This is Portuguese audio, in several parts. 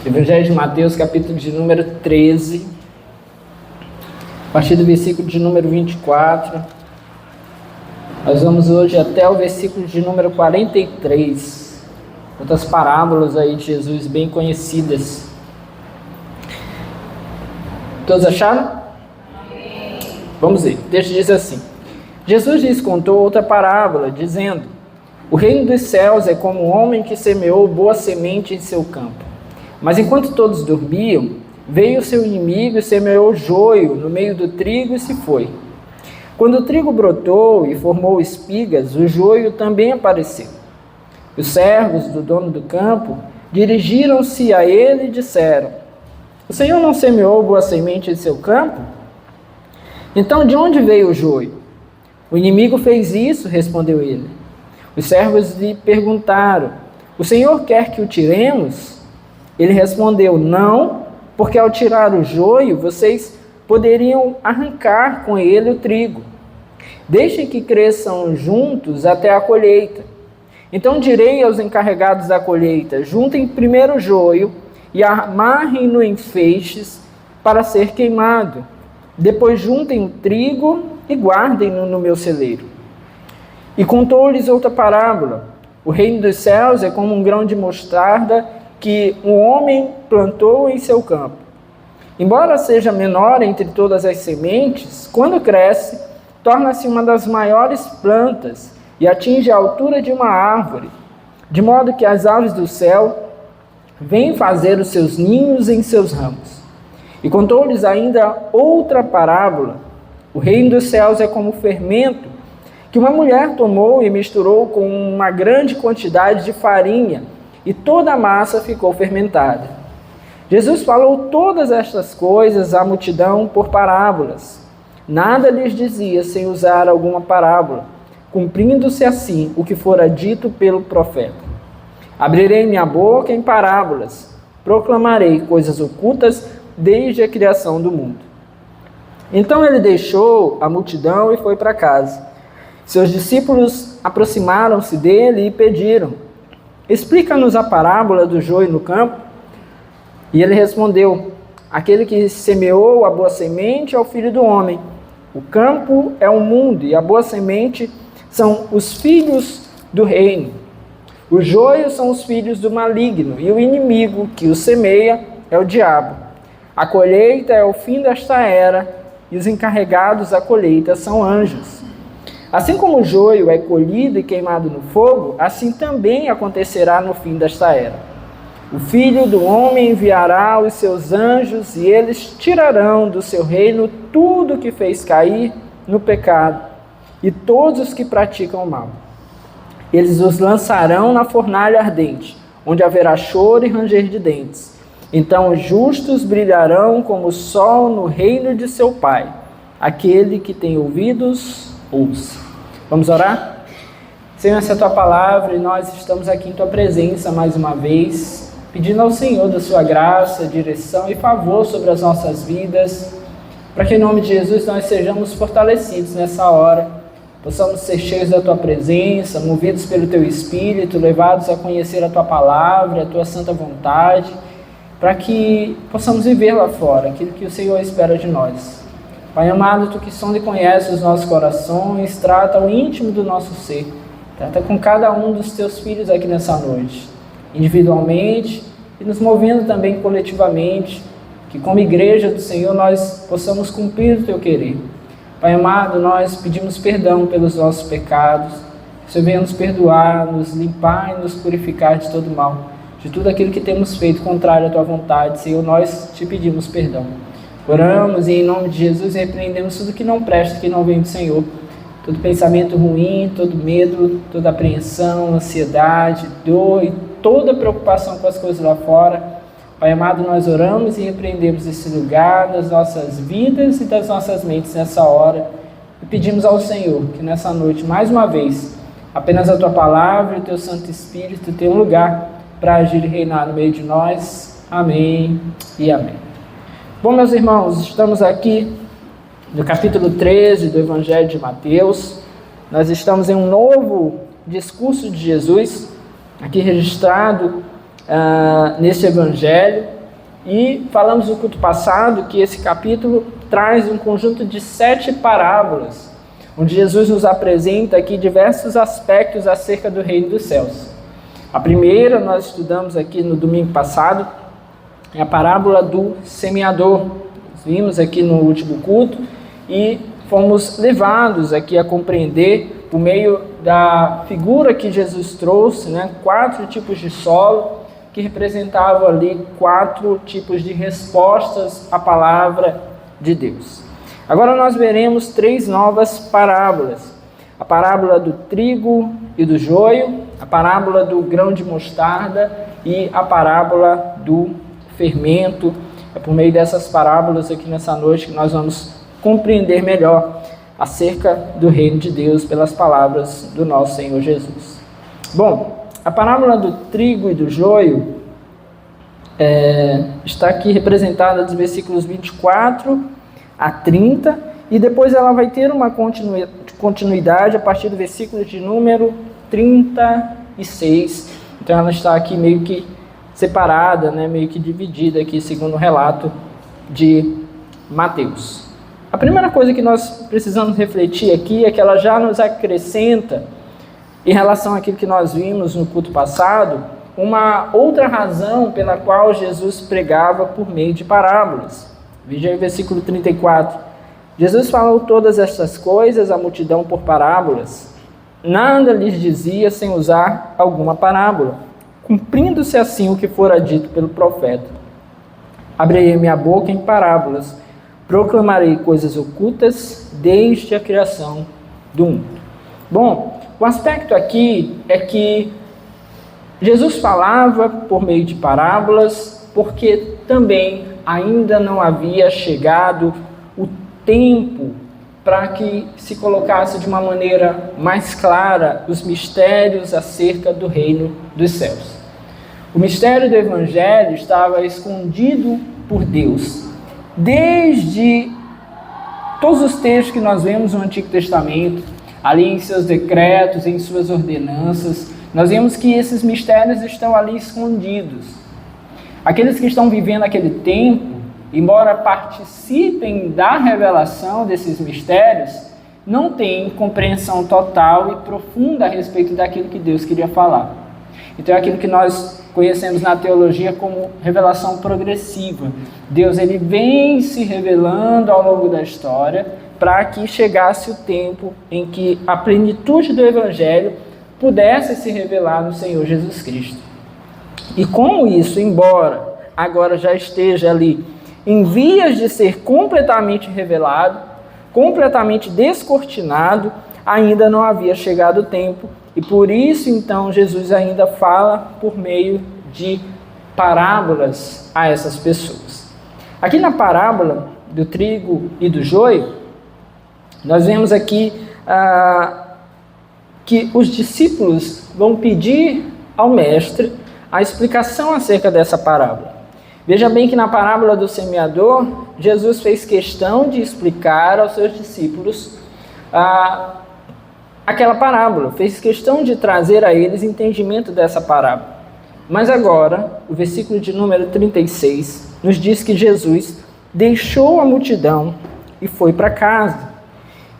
Evangelho de Mateus, capítulo de número 13, a partir do versículo de número 24. Nós vamos hoje até o versículo de número 43. Outras parábolas aí de Jesus bem conhecidas. Todos acharam? Vamos ver. O texto diz assim: Jesus lhes contou outra parábola, dizendo: o reino dos céus é como um homem que semeou boa semente em seu campo. Mas enquanto todos dormiam, veio o seu inimigo e semeou joio no meio do trigo e se foi. Quando o trigo brotou e formou espigas, o joio também apareceu. Os servos do dono do campo dirigiram-se a ele e disseram: o Senhor não semeou boa semente em seu campo? Então de onde veio o joio? O inimigo fez isso, respondeu ele. Os servos lhe perguntaram: o Senhor quer que o tiremos? Ele respondeu: não, porque ao tirar o joio, vocês poderiam arrancar com ele o trigo. Deixem que cresçam juntos até a colheita. Então direi aos encarregados da colheita: juntem primeiro o joio e amarrem-no em feixes para ser queimado. Depois juntem o trigo e guardem-no no meu celeiro. E contou-lhes outra parábola: o reino dos céus é como um grão de mostarda que um homem plantou em seu campo. Embora seja menor entre todas as sementes, quando cresce, torna-se uma das maiores plantas e atinge a altura de uma árvore, de modo que as aves do céu vêm fazer os seus ninhos em seus ramos. E contou-lhes ainda outra parábola: o reino dos céus é como fermento que uma mulher tomou e misturou com uma grande quantidade de farinha, e toda a massa ficou fermentada. Jesus falou todas estas coisas à multidão por parábolas. Nada lhes dizia sem usar alguma parábola, cumprindo-se assim o que fora dito pelo profeta: abrirei minha boca em parábolas, proclamarei coisas ocultas desde a criação do mundo. Então ele deixou a multidão e foi para casa. Seus discípulos aproximaram-se dele e pediram: explica-nos a parábola do joio no campo. E ele respondeu: aquele que semeou a boa semente é o Filho do Homem. O campo é o mundo e a boa semente são os filhos do reino. Os joios são os filhos do maligno e o inimigo que o semeia é o diabo. A colheita é o fim desta era e os encarregados da colheita são anjos. Assim como o joio é colhido e queimado no fogo, assim também acontecerá no fim desta era. O Filho do Homem enviará os seus anjos e eles tirarão do seu reino tudo que fez cair no pecado e todos os que praticam o mal. Eles os lançarão na fornalha ardente, onde haverá choro e ranger de dentes. Então os justos brilharão como o sol no reino de seu Pai. Aquele que tem ouvidos, ouça. Vamos orar? Senhor, essa é a tua palavra e nós estamos aqui em tua presença mais uma vez, pedindo ao Senhor da sua graça, direção e favor sobre as nossas vidas, para que em nome de Jesus nós sejamos fortalecidos nessa hora, possamos ser cheios da tua presença, movidos pelo teu Espírito, levados a conhecer a tua palavra, a tua santa vontade, para que possamos viver lá fora aquilo que o Senhor espera de nós. Pai amado, tu que sonda e conhece os nossos corações, trata o íntimo do nosso ser, trata com cada um dos teus filhos aqui nessa noite, individualmente e nos movendo também coletivamente, que como igreja do Senhor nós possamos cumprir o teu querer. Pai amado, nós pedimos perdão pelos nossos pecados, que o Senhor venha nos perdoar, nos limpar e nos purificar de todo mal, de tudo aquilo que temos feito contrário à tua vontade. Senhor, nós te pedimos perdão. Oramos e em nome de Jesus repreendemos tudo que não presta, que não vem do Senhor. Todo pensamento ruim, todo medo, toda apreensão, ansiedade, dor e toda preocupação com as coisas lá fora. Pai amado, nós oramos e repreendemos esse lugar das nossas vidas e das nossas mentes nessa hora. E pedimos ao Senhor que nessa noite, mais uma vez, apenas a tua palavra e o teu Santo Espírito tenham lugar para agir e reinar no meio de nós. Amém e amém. Bom, meus irmãos, estamos aqui no capítulo 13 do Evangelho de Mateus. Nós estamos em um novo discurso de Jesus, aqui registrado neste evangelho. E falamos no culto passado que esse capítulo traz um conjunto de 7 parábolas, onde Jesus nos apresenta aqui diversos aspectos acerca do reino dos céus. A primeira nós estudamos aqui no domingo passado, é a parábola do semeador. Nós vimos aqui no último culto e fomos levados aqui a compreender, por meio da figura que Jesus trouxe, 4 tipos de solo, que representavam ali 4 tipos de respostas à palavra de Deus. Agora nós veremos 3 novas parábolas. A parábola do trigo e do joio, a parábola do grão de mostarda e a parábola do fermento. É por meio dessas parábolas aqui nessa noite que nós vamos compreender melhor acerca do reino de Deus pelas palavras do nosso Senhor Jesus. Bom, a parábola do trigo e do joio está aqui representada dos versículos 24 a 30, e depois ela vai ter uma continuidade a partir do versículo de número 36. Então ela está aqui meio que separada, meio que dividida aqui segundo o relato de Mateus. A primeira coisa que nós precisamos refletir aqui é que ela já nos acrescenta, em relação àquilo que nós vimos no culto passado, uma outra razão pela qual Jesus pregava por meio de parábolas. Veja aí o versículo 34. Jesus falou todas estas coisas à multidão por parábolas. Nada lhes dizia sem usar alguma parábola, cumprindo-se assim o que fora dito pelo profeta. Abrirei minha boca em parábolas, proclamarei coisas ocultas desde a criação do mundo. Bom, o aspecto aqui é que Jesus falava por meio de parábolas porque também ainda não havia chegado o tempo para que se colocasse de uma maneira mais clara os mistérios acerca do reino dos céus. O mistério do Evangelho estava escondido por Deus. Desde todos os textos que nós vemos no Antigo Testamento, ali em seus decretos, em suas ordenanças, nós vemos que esses mistérios estão ali escondidos. Aqueles que estão vivendo aquele tempo, embora participem da revelação desses mistérios, não têm compreensão total e profunda a respeito daquilo que Deus queria falar. Então é aquilo que nós conhecemos na teologia como revelação progressiva. Deus ele vem se revelando ao longo da história para que chegasse o tempo em que a plenitude do Evangelho pudesse se revelar no Senhor Jesus Cristo. E como isso, embora agora já esteja ali em vias de ser completamente revelado, completamente descortinado, ainda não havia chegado o tempo, e por isso então Jesus ainda fala por meio de parábolas a essas pessoas. Aqui na parábola do trigo e do joio, nós vemos aqui que os discípulos vão pedir ao mestre a explicação acerca dessa parábola. Veja bem que na parábola do semeador, Jesus fez questão de explicar aos seus discípulos aquela parábola, fez questão de trazer a eles entendimento dessa parábola. Mas agora, o versículo de número 36 nos diz que Jesus deixou a multidão e foi para casa.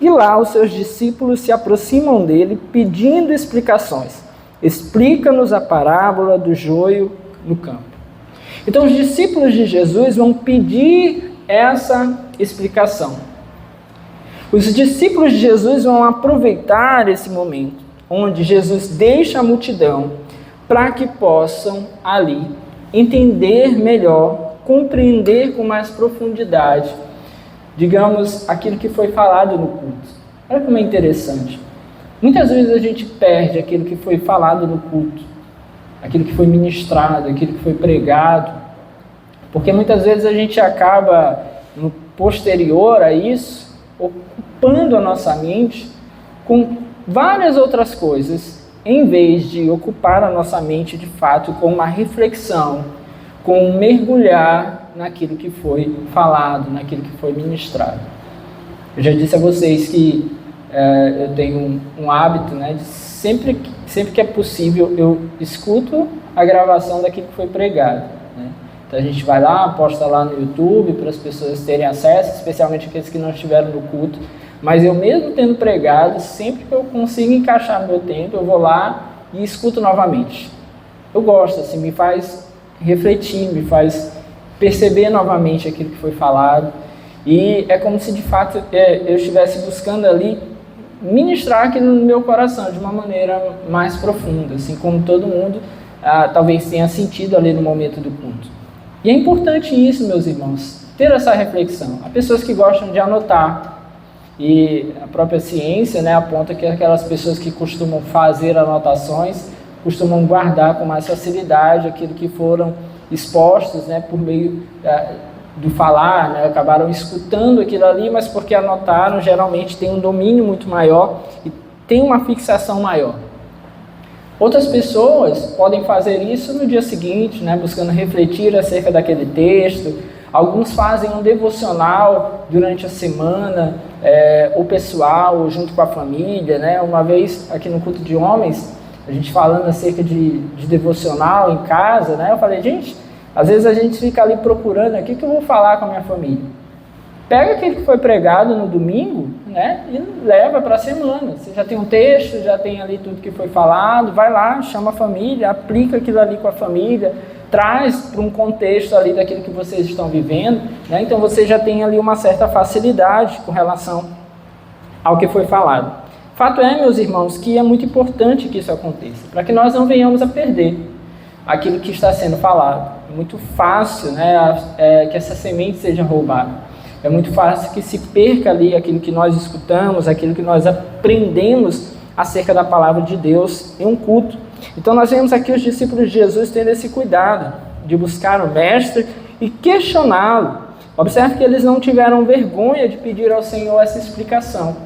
E lá os seus discípulos se aproximam dele pedindo explicações. Explica-nos a parábola do joio no campo. Então os discípulos de Jesus vão pedir essa explicação. Os discípulos de Jesus vão aproveitar esse momento, onde Jesus deixa a multidão, para que possam ali entender melhor, compreender com mais profundidade, digamos, aquilo que foi falado no culto. Olha como é interessante. Muitas vezes a gente perde aquilo que foi falado no culto, aquilo que foi ministrado, aquilo que foi pregado, porque muitas vezes a gente acaba, no posterior a isso, ocupando a nossa mente com várias outras coisas, em vez de ocupar a nossa mente de fato com uma reflexão, com um mergulhar naquilo que foi falado, naquilo que foi ministrado. Eu já disse a vocês que eu tenho um hábito, de sempre sempre que é possível, eu escuto a gravação daquilo que foi pregado, né? Então a gente vai lá, posta lá no YouTube para as pessoas terem acesso, especialmente aqueles que não estiveram no culto. Mas eu mesmo tendo pregado, sempre que eu consigo encaixar no meu tempo, eu vou lá e escuto novamente. Eu gosto, assim, me faz refletir, me faz perceber novamente aquilo que foi falado. E é como se de fato eu estivesse buscando ali ministrar aquilo no meu coração de uma maneira mais profunda, assim como todo mundo talvez tenha sentido ali no momento do culto. E é importante isso, meus irmãos, ter essa reflexão. Há pessoas que gostam de anotar, e a própria ciência, né, aponta que aquelas pessoas que costumam fazer anotações costumam guardar com mais facilidade aquilo que foram expostos, né, por meio do falar, né, acabaram escutando aquilo ali, mas porque anotaram, geralmente tem um domínio muito maior e tem uma fixação maior. Outras pessoas podem fazer isso no dia seguinte, né, buscando refletir acerca daquele texto. Alguns fazem um devocional durante a semana, ou pessoal, ou junto com a família, né? Uma vez aqui no culto de homens, a gente falando acerca de devocional em casa, né? Eu falei, gente, às vezes a gente fica ali procurando, o que eu vou falar com a minha família? Pega aquilo que foi pregado no domingo, né, e leva para a semana. Você já tem um texto, já tem ali tudo que foi falado, vai lá, chama a família, aplica aquilo ali com a família, traz para um contexto ali daquilo que vocês estão vivendo, né? Então você já tem ali uma certa facilidade com relação ao que foi falado. Fato é, meus irmãos, que é muito importante que isso aconteça, para que nós não venhamos a perder aquilo que está sendo falado. É muito fácil, né, que essa semente seja roubada. É muito fácil que se perca ali aquilo que nós escutamos, aquilo que nós aprendemos acerca da palavra de Deus em um culto. Então nós vemos aqui os discípulos de Jesus tendo esse cuidado de buscar o Mestre e questioná-lo. Observe que eles não tiveram vergonha de pedir ao Senhor essa explicação.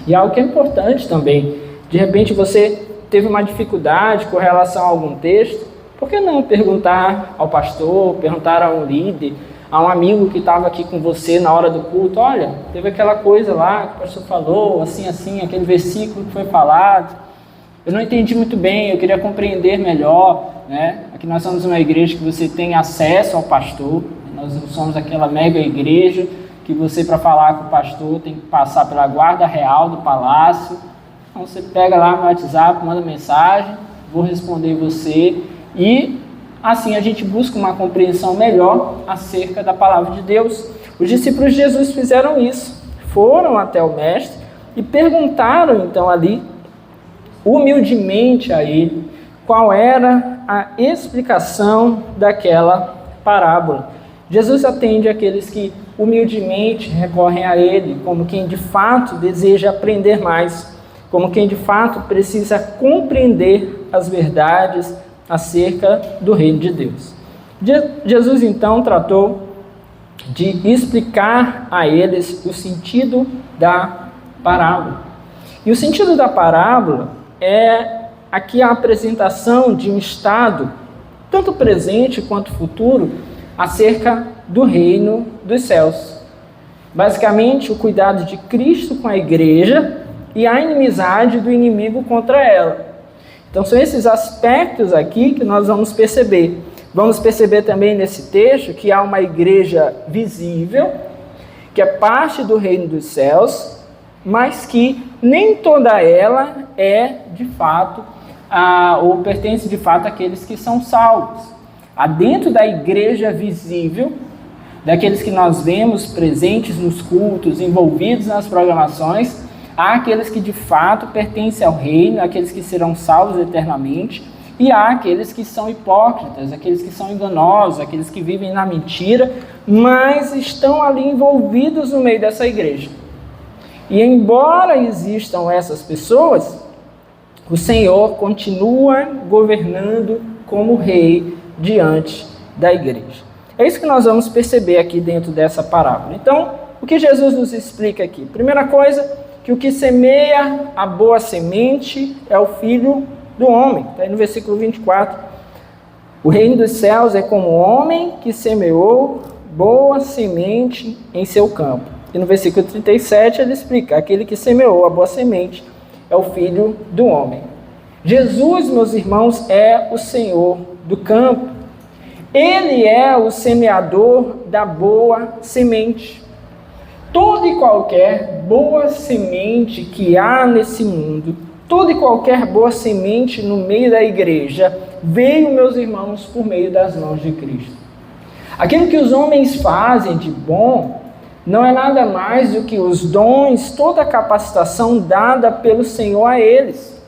E algo que é importante também, de repente você teve uma dificuldade com relação a algum texto, por que não perguntar ao pastor, perguntar a um líder, a um amigo que estava aqui com você na hora do culto, olha, teve aquela coisa lá que o pastor falou, assim, aquele versículo que foi falado, eu não entendi muito bem, eu queria compreender melhor, né? Aqui nós somos uma igreja que você tem acesso ao pastor, nós não somos aquela mega igreja que você, para falar com o pastor, tem que passar pela guarda real do palácio. Então você pega lá no WhatsApp, manda mensagem, vou responder você, e assim a gente busca uma compreensão melhor acerca da palavra de Deus. Os discípulos de Jesus fizeram isso, foram até o Mestre e perguntaram então ali, humildemente a ele, qual era a explicação daquela parábola. Jesus atende aqueles que humildemente recorrem a ele, como quem de fato deseja aprender mais, como quem de fato precisa compreender as verdades acerca do reino de Deus. Jesus então tratou de explicar a eles o sentido da parábola. E o sentido da parábola é aqui a apresentação de um estado, tanto presente quanto futuro, acerca do reino dos céus. Basicamente, o cuidado de Cristo com a igreja e a inimizade do inimigo contra ela. Então, são esses aspectos aqui que nós vamos perceber. Vamos perceber também nesse texto que há uma igreja visível, que é parte do reino dos céus, mas que nem toda ela é, de fato, ou pertence, de fato, àqueles que são salvos. Há dentro da igreja visível, daqueles que nós vemos presentes nos cultos, envolvidos nas programações, há aqueles que de fato pertencem ao reino, aqueles que serão salvos eternamente, e há aqueles que são hipócritas, aqueles que são enganosos, aqueles que vivem na mentira, mas estão ali envolvidos no meio dessa igreja. E embora existam essas pessoas, o Senhor continua governando como rei diante da igreja. É isso que nós vamos perceber aqui dentro dessa parábola. Então, o que Jesus nos explica aqui? Primeira coisa, que o que semeia a boa semente é o Filho do homem. Está aí no versículo 24. O reino dos céus é como o homem que semeou boa semente em seu campo. E no versículo 37 ele explica, aquele que semeou a boa semente é o Filho do homem. Jesus, meus irmãos, é o Senhor do campo. Ele é o semeador da boa semente. Toda e qualquer boa semente que há nesse mundo, toda e qualquer boa semente no meio da igreja, veio, meus irmãos, por meio das mãos de Cristo. Aquilo que os homens fazem de bom não é nada mais do que os dons, toda a capacitação dada pelo Senhor a eles.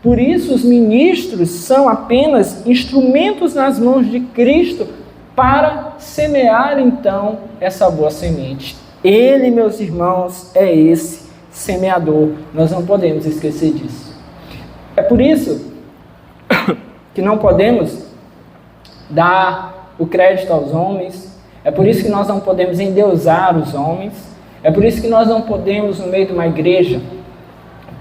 Por isso, os ministros são apenas instrumentos nas mãos de Cristo para semear, então, essa boa semente. Ele, meus irmãos, é esse semeador. Nós não podemos esquecer disso. É por isso que não podemos dar o crédito aos homens. É por isso que nós não podemos endeusar os homens. É por isso que nós não podemos, no meio de uma igreja,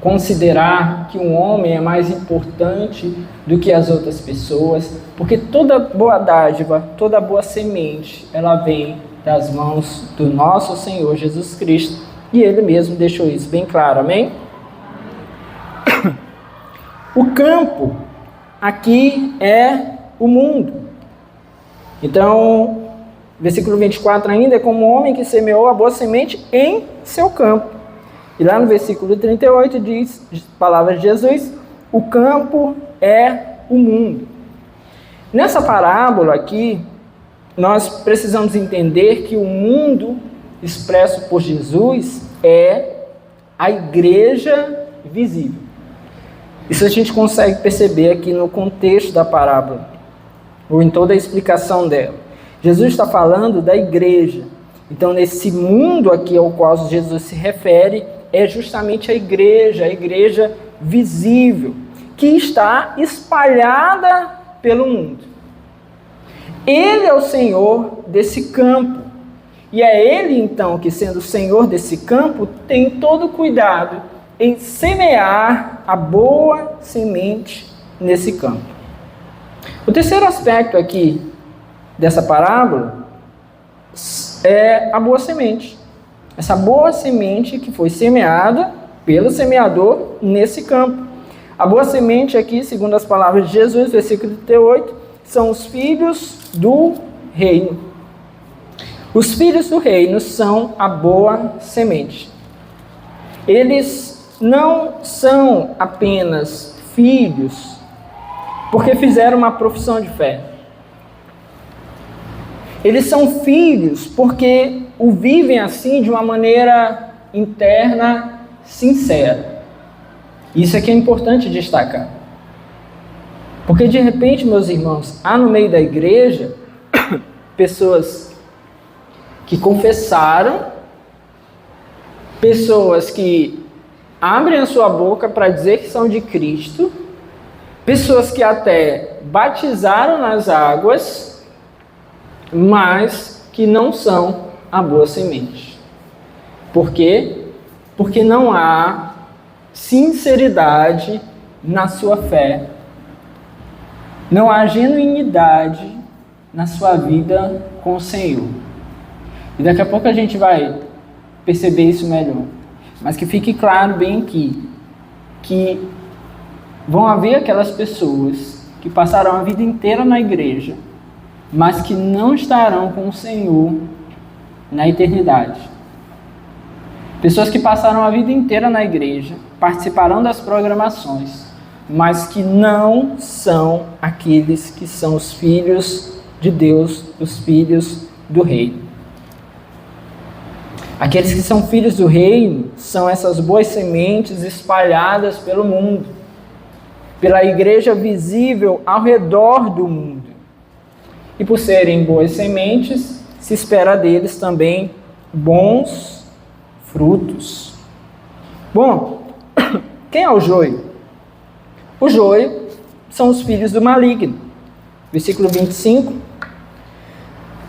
considerar que um homem é mais importante do que as outras pessoas, porque toda boa dádiva, toda boa semente, ela vem das mãos do nosso Senhor Jesus Cristo, e Ele mesmo deixou isso bem claro, amém? O campo aqui é o mundo. Então, versículo 24 ainda, é como um homem que semeou a boa semente em seu campo. E lá no versículo 38 diz, palavras de Jesus, o campo é o mundo. Nessa parábola aqui, nós precisamos entender que o mundo expresso por Jesus é a igreja visível. Isso a gente consegue perceber aqui no contexto da parábola, ou em toda a explicação dela. Jesus está falando da igreja. Então, nesse mundo aqui ao qual Jesus se refere, é justamente a igreja visível, que está espalhada pelo mundo. Ele é o Senhor desse campo. E é Ele, então, que sendo o Senhor desse campo, tem todo o cuidado em semear a boa semente nesse campo. O terceiro aspecto aqui dessa parábola é a boa semente. Essa boa semente que foi semeada pelo semeador nesse campo. A boa semente aqui, segundo as palavras de Jesus, versículo 38, são os filhos do reino. Os filhos do reino são a boa semente. Eles não são apenas filhos porque fizeram uma profissão de fé. Eles são filhos porque o vivem assim de uma maneira interna, sincera. Isso é que é importante destacar. Porque de repente, meus irmãos, há no meio da igreja pessoas que confessaram, pessoas que abrem a sua boca para dizer que são de Cristo, pessoas que até batizaram nas águas, mas que não são a boa semente. Por quê? Porque não há sinceridade na sua fé. Não há genuinidade na sua vida com o Senhor. E daqui a pouco a gente vai perceber isso melhor. Mas que fique claro bem aqui, que vão haver aquelas pessoas que passaram a vida inteira na igreja, mas que não estarão com o Senhor na eternidade. Pessoas que passaram a vida inteira na igreja, participarão das programações, mas que não são aqueles que são os filhos de Deus, os filhos do reino. Aqueles que são filhos do reino são essas boas sementes espalhadas pelo mundo, pela igreja visível ao redor do mundo. E por serem boas sementes, se espera deles também bons frutos. Bom, quem é o joio? O joio são os filhos do maligno. Versículo 25.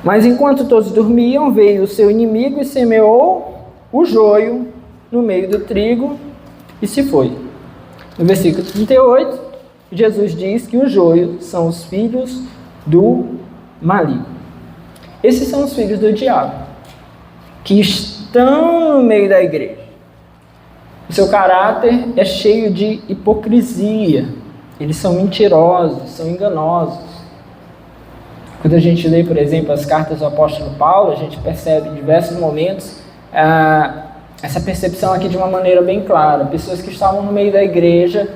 Mas enquanto todos dormiam, veio o seu inimigo e semeou o joio no meio do trigo e se foi. No versículo 38, Jesus diz que o joio são os filhos do maligno. Esses são os filhos do diabo, que estão no meio da igreja. O seu caráter é cheio de hipocrisia. eles são mentirosos, são enganosos. Quando a gente lê, por exemplo, as cartas do apóstolo Paulo, a gente percebe em diversos momentos essa percepção aqui de uma maneira bem clara. Pessoas que estavam no meio da igreja,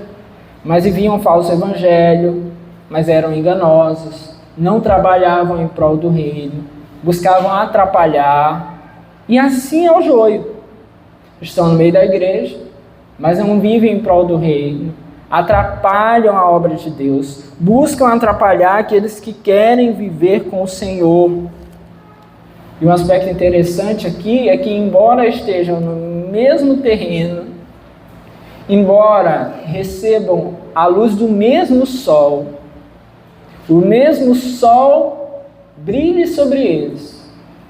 mas viviam um falso evangelho, mas eram enganosos, não trabalhavam em prol do reino, buscavam atrapalhar, e assim é o joio. Estão no meio da igreja, mas não vivem em prol do reino, atrapalham a obra de Deus, buscam atrapalhar aqueles que querem viver com o Senhor. E um aspecto interessante aqui é que, embora estejam no mesmo terreno, embora recebam a luz do mesmo sol, o mesmo sol brilhe sobre eles,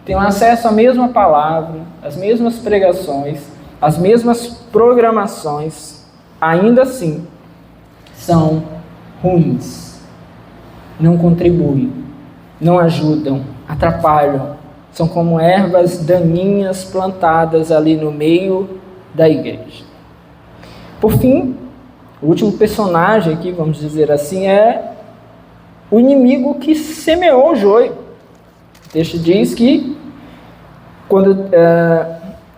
tenham acesso à mesma palavra, às mesmas pregações, às mesmas programações, ainda assim são ruins, não contribuem, não ajudam, atrapalham, são como ervas daninhas plantadas ali no meio da igreja. Por fim, o último personagem aqui, vamos dizer assim, é o inimigo que semeou o joio. O texto diz que,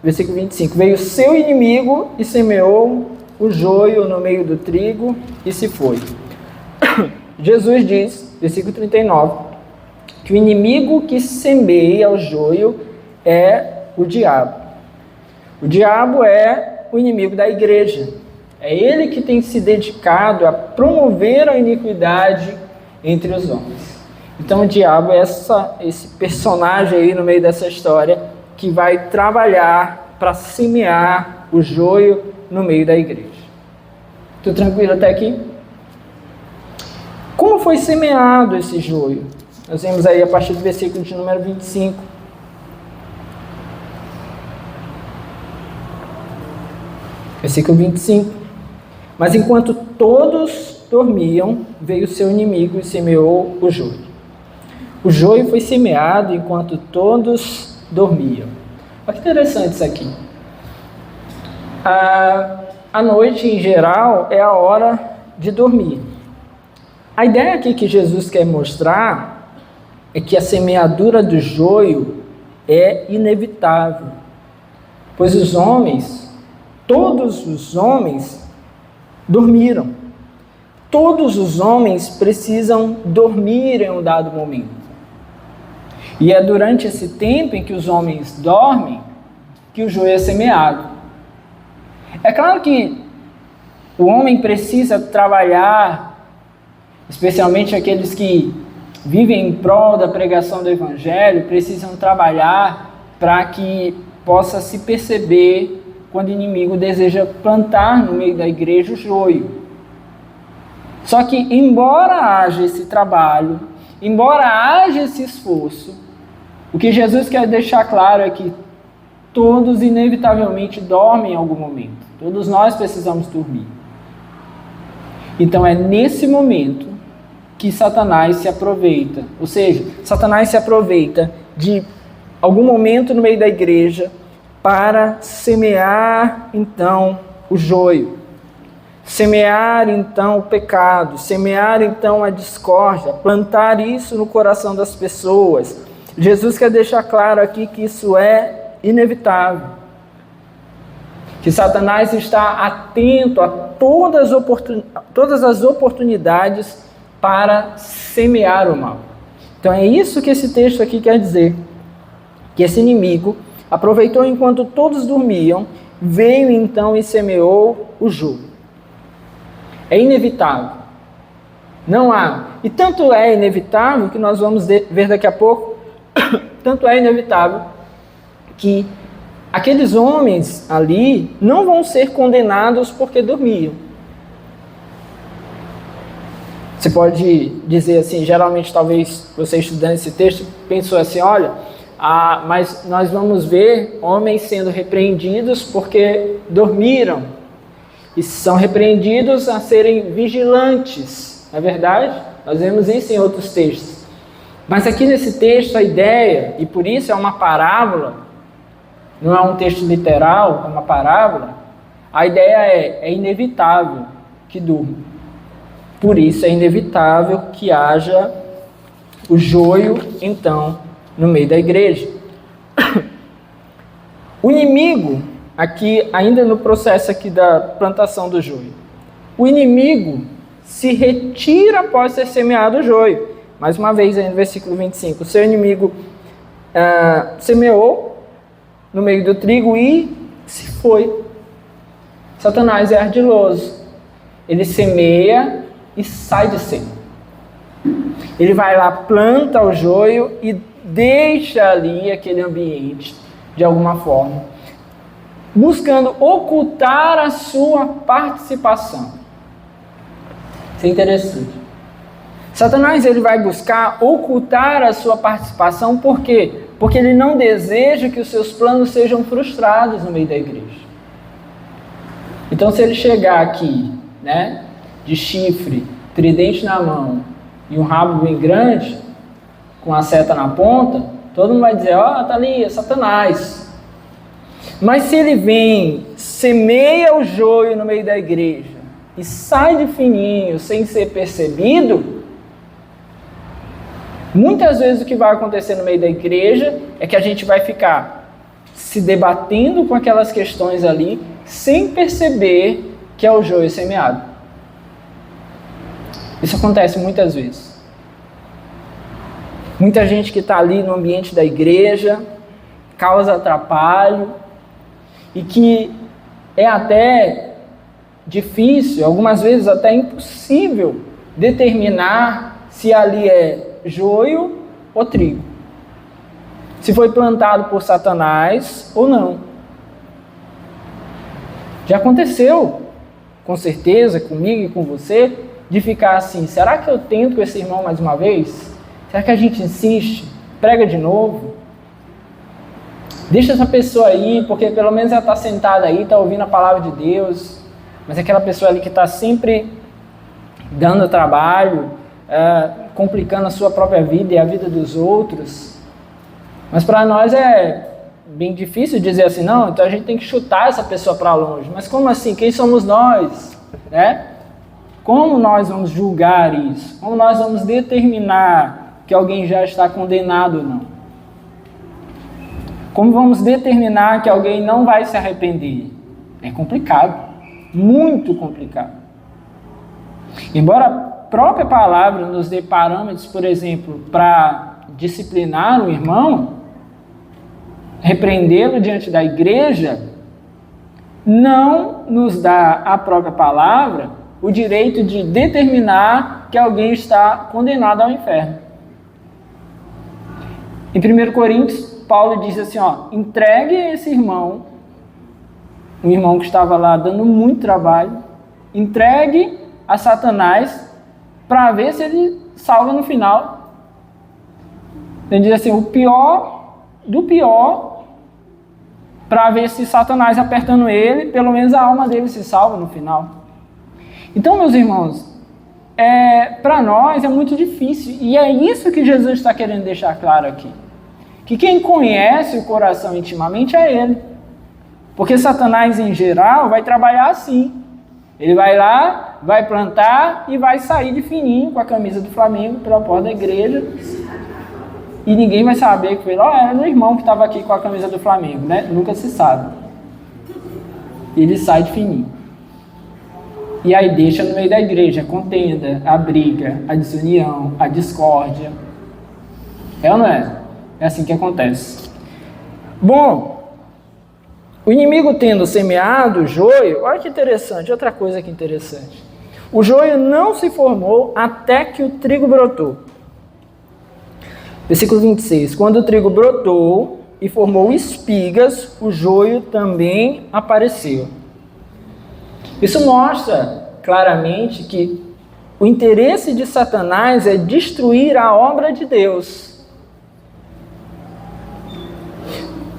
versículo 25, veio o seu inimigo e semeou o joio no meio do trigo e se foi. Jesus diz, versículo 39, que o inimigo que semeia o joio é o diabo. O diabo é o inimigo da igreja. É ele que tem se dedicado a promover a iniquidade entre os homens. Então o diabo é esse personagem aí no meio dessa história que vai trabalhar para semear o joio no meio da igreja. Tudo tranquilo até aqui? Como foi semeado esse joio? Nós vemos aí a partir do versículo de número 25. Versículo 25. Mas enquanto todos dormiam, veio o seu inimigo e semeou o joio. O joio foi semeado enquanto todos dormiam. Olha que interessante isso aqui. A noite, em geral, é a hora de dormir. A ideia aqui que Jesus quer mostrar é que a semeadura do joio é inevitável, pois os homens, todos os homens, dormiram. Todos os homens precisam dormir em um dado momento. E é durante esse tempo em que os homens dormem que o joio é semeado. É claro que o homem precisa trabalhar, especialmente aqueles que vivem em prol da pregação do Evangelho, precisam trabalhar para que possa se perceber quando o inimigo deseja plantar no meio da igreja o joio. Só que, embora haja esse trabalho, embora haja esse esforço, o que Jesus quer deixar claro é que todos inevitavelmente dormem em algum momento. Todos nós precisamos dormir. Então é nesse momento que Satanás se aproveita. Ou seja, Satanás se aproveita de algum momento no meio da igreja para semear então o joio. Semear então o pecado, semear então a discórdia, plantar isso no coração das pessoas. Jesus quer deixar claro aqui que isso é inevitável. Que Satanás está atento a todas as oportunidades para semear o mal. Então é isso que esse texto aqui quer dizer. Que esse inimigo aproveitou enquanto todos dormiam, veio então e semeou o joio. É inevitável. Não há. E tanto é inevitável, que nós vamos ver daqui a pouco, tanto é inevitável que aqueles homens ali não vão ser condenados porque dormiam. Você pode dizer assim, geralmente talvez você estudando esse texto pensou assim, olha, mas nós vamos ver homens sendo repreendidos porque dormiram. E são repreendidos a serem vigilantes. Não é verdade? Nós vemos isso em outros textos. Mas aqui nesse texto a ideia, e por isso é uma parábola, não é um texto literal, é uma parábola, a ideia é inevitável que durma. Por isso é inevitável que haja o joio, então, no meio da igreja. O inimigo, aqui, ainda no processo aqui da plantação do joio, o inimigo se retira após ser semeado o joio. Mais uma vez, aí no versículo 25, o seu inimigo semeou no meio do trigo e se foi. Satanás é ardiloso. Ele semeia e sai de cena. Ele vai lá, planta o joio e deixa ali aquele ambiente, de alguma forma, buscando ocultar a sua participação. Isso é interessante. Satanás ele vai buscar ocultar a sua participação, por quê? Porque ele não deseja que os seus planos sejam frustrados no meio da igreja. Então, se ele chegar aqui, né, de chifre, tridente na mão e um rabo bem grande, com a seta na ponta, todo mundo vai dizer, ó, tá ali, é Satanás. Mas se ele vem, semeia o joio no meio da igreja e sai de fininho, sem ser percebido, muitas vezes o que vai acontecer no meio da igreja é que a gente vai ficar se debatendo com aquelas questões ali, sem perceber que é o joio semeado. Isso acontece muitas vezes. Muita gente que está ali no ambiente da igreja causa atrapalho e que é até difícil, algumas vezes até impossível, determinar se ali é joio ou trigo. Se foi plantado por Satanás ou não. Já aconteceu, com certeza, comigo e com você, de ficar assim, será que eu tento com esse irmão mais uma vez? Será que a gente insiste? Prega de novo? Deixa essa pessoa aí, porque pelo menos ela está sentada aí, está ouvindo a palavra de Deus. Mas aquela pessoa ali que está sempre dando trabalho, complicando a sua própria vida e a vida dos outros. Mas para nós é bem difícil dizer assim, não, então a gente tem que chutar essa pessoa para longe. Mas como assim? Quem somos nós? Né? Como nós vamos julgar isso? Como nós vamos determinar que alguém já está condenado ou não? Como vamos determinar que alguém não vai se arrepender? É complicado, muito complicado. Embora a própria palavra nos dê parâmetros, por exemplo, para disciplinar o irmão, repreendê-lo diante da igreja, não nos dá a própria palavra o direito de determinar que alguém está condenado ao inferno. Em 1 Coríntios, Paulo diz assim, entregue esse irmão, um irmão que estava lá dando muito trabalho, entregue a Satanás para ver se ele salva no final. Ele diz assim, o pior do pior, para ver se Satanás apertando ele, pelo menos a alma dele se salva no final. Então, meus irmãos, para nós é muito difícil, e é isso que Jesus está querendo deixar claro aqui. Que quem conhece o coração intimamente é ele. Porque Satanás, em geral, vai trabalhar assim. Ele vai lá, vai plantar e vai sair de fininho com a camisa do Flamengo pela porta da igreja. E ninguém vai saber que foi, era meu irmão que estava aqui com a camisa do Flamengo, né? Nunca se sabe. Ele sai de fininho. E aí deixa no meio da igreja a contenda, a briga, a desunião, a discórdia. É ou não é? É assim que acontece. Bom, o inimigo tendo semeado o joio, olha que interessante, outra coisa que interessante. O joio não se formou até que o trigo brotou. Versículo 26. Quando o trigo brotou e formou espigas, o joio também apareceu. Isso mostra claramente que o interesse de Satanás é destruir a obra de Deus.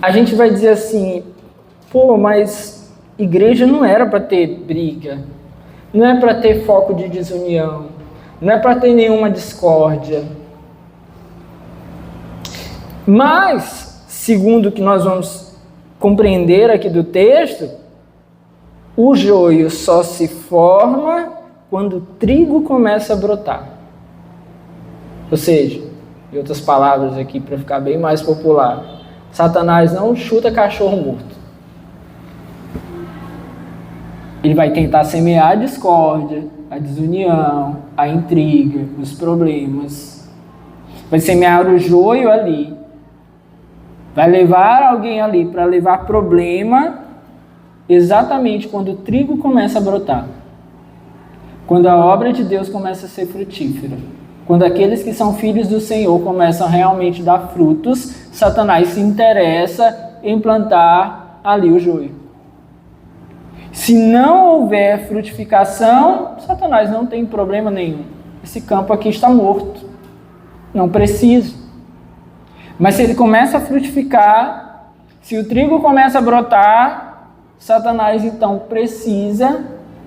A gente vai dizer assim, mas igreja não era para ter briga, não é para ter foco de desunião, não é para ter nenhuma discórdia. Mas, segundo o que nós vamos compreender aqui do texto, o joio só se forma quando o trigo começa a brotar. Ou seja, em outras palavras aqui, para ficar bem mais popular, Satanás não chuta cachorro morto. Ele vai tentar semear a discórdia, a desunião, a intriga, os problemas. Vai semear o joio ali. Vai levar alguém ali para levar problema exatamente quando o trigo começa a brotar. Quando a obra de Deus começa a ser frutífera. Quando aqueles que são filhos do Senhor começam a realmente dar frutos, Satanás se interessa em plantar ali o joio. Se não houver frutificação, Satanás não tem problema nenhum. Esse campo aqui está morto. Não precisa. Mas se ele começa a frutificar, se o trigo começa a brotar, Satanás então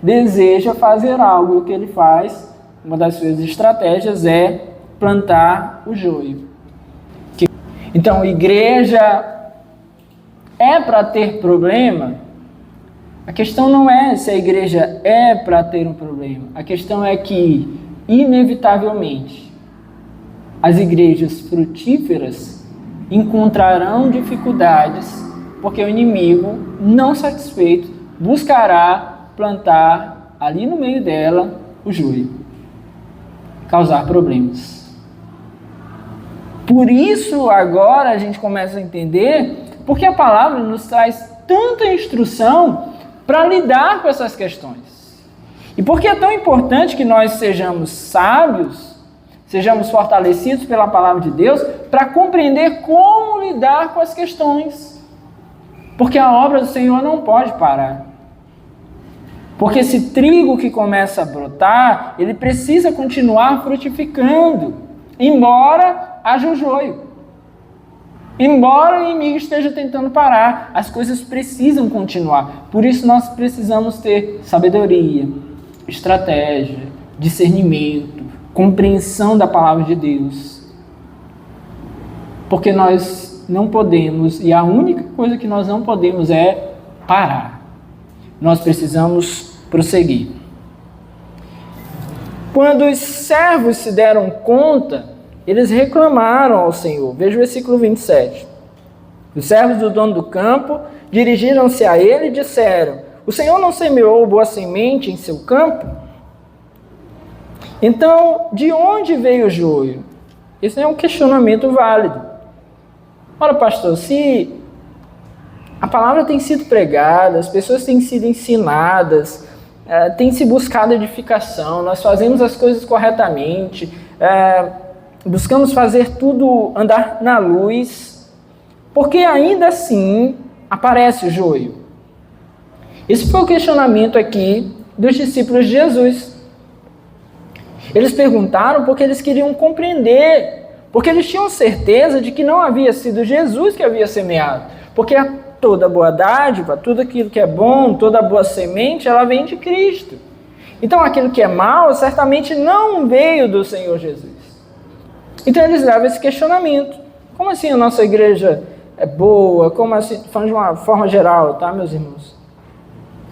deseja fazer algo. O que ele faz, uma das suas estratégias é plantar o joio. Então, igreja é para ter problema? A questão não é se a igreja é para ter um problema. A questão é que, inevitavelmente, as igrejas frutíferas encontrarão dificuldades, porque o inimigo, não satisfeito, buscará plantar ali no meio dela o joio, causar problemas. Por isso, agora a gente começa a entender porque a palavra nos traz tanta instrução para lidar com essas questões. E por que é tão importante que nós sejamos sábios, sejamos fortalecidos pela palavra de Deus, para compreender como lidar com as questões. Porque a obra do Senhor não pode parar. Porque esse trigo que começa a brotar, ele precisa continuar frutificando, embora haja o joio. Embora o inimigo esteja tentando parar, as coisas precisam continuar. Por isso nós precisamos ter sabedoria, estratégia, discernimento, compreensão da palavra de Deus. Porque nós não podemos, e a única coisa que nós não podemos é parar. Nós precisamos prosseguir. Quando os servos se deram conta, eles reclamaram ao Senhor. Veja o versículo 27. Os servos do dono do campo dirigiram-se a ele e disseram: o Senhor não semeou boa semente em seu campo? Então, de onde veio o joio? Esse é um questionamento válido. Ora, pastor, se a palavra tem sido pregada, as pessoas têm sido ensinadas, tem se buscado edificação, nós fazemos as coisas corretamente, buscamos fazer tudo andar na luz, porque ainda assim aparece o joio. Esse foi o questionamento aqui dos discípulos de Jesus. Eles perguntaram porque eles queriam compreender, porque eles tinham certeza de que não havia sido Jesus que havia semeado, porque toda boa dádiva, tudo aquilo que é bom, toda boa semente, ela vem de Cristo. Então aquilo que é mal certamente não veio do Senhor Jesus. Então eles levam esse questionamento. Como assim a nossa igreja é boa? Como assim? Falando de uma forma geral, tá, meus irmãos?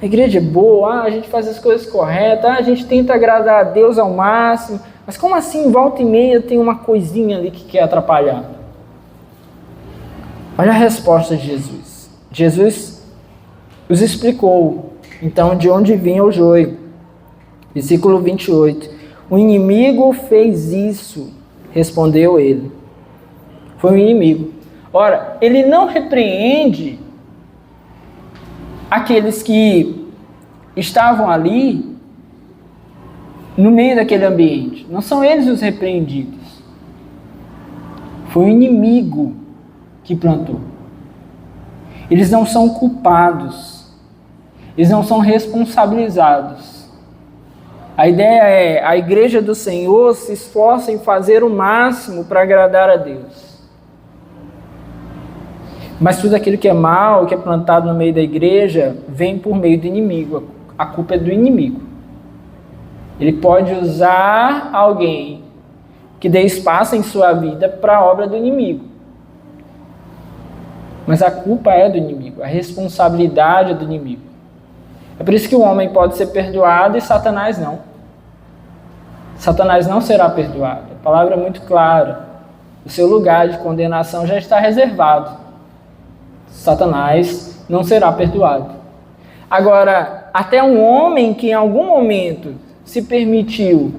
A igreja é boa, a gente faz as coisas corretas, a gente tenta agradar a Deus ao máximo. Mas como assim, volta e meia, tem uma coisinha ali que quer atrapalhar? Olha a resposta de Jesus. Jesus os explicou, então, de onde vinha o joio. Versículo 28. O inimigo fez isso, respondeu ele. Foi o inimigo. Ora, ele não repreende aqueles que estavam ali no meio daquele ambiente. Não são eles os repreendidos. Foi o inimigo que plantou. Eles não são culpados. Eles não são responsabilizados. A ideia é, a igreja do Senhor se esforça em fazer o máximo para agradar a Deus. Mas tudo aquilo que é mal, que é plantado no meio da igreja, vem por meio do inimigo. A culpa é do inimigo. Ele pode usar alguém que dê espaço em sua vida para a obra do inimigo. Mas a culpa é do inimigo, a responsabilidade é do inimigo. É por isso que o homem pode ser perdoado e Satanás não. Satanás não será perdoado. A palavra é muito clara. O seu lugar de condenação já está reservado. Satanás não será perdoado. Agora, até um homem que em algum momento se permitiu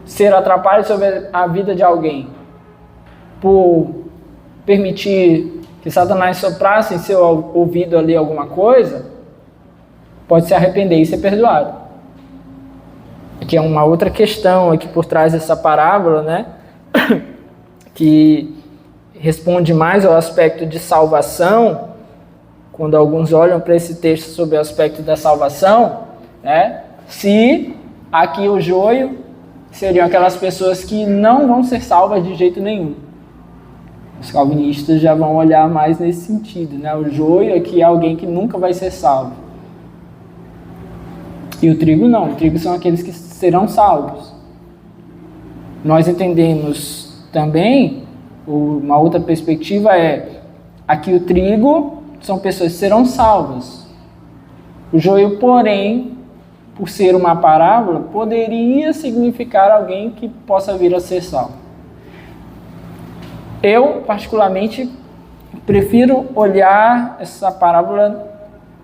ser atrapalhado sobre a vida de alguém, por permitir que Satanás soprasse em seu ouvido ali alguma coisa, pode se arrepender e ser perdoado. Aqui é uma outra questão aqui por trás dessa parábola, né? Que responde mais ao aspecto de salvação, quando alguns olham para esse texto sobre o aspecto da salvação, né? Se aqui o joio seriam aquelas pessoas que não vão ser salvas de jeito nenhum. Os calvinistas já vão olhar mais nesse sentido, né? O joio aqui é alguém que nunca vai ser salvo. E o trigo não, o trigo são aqueles que serão salvos. Nós entendemos também, uma outra perspectiva é, aqui o trigo são pessoas que serão salvas. O joio, porém, por ser uma parábola, poderia significar alguém que possa vir a ser salvo. Eu, particularmente, prefiro olhar essa parábola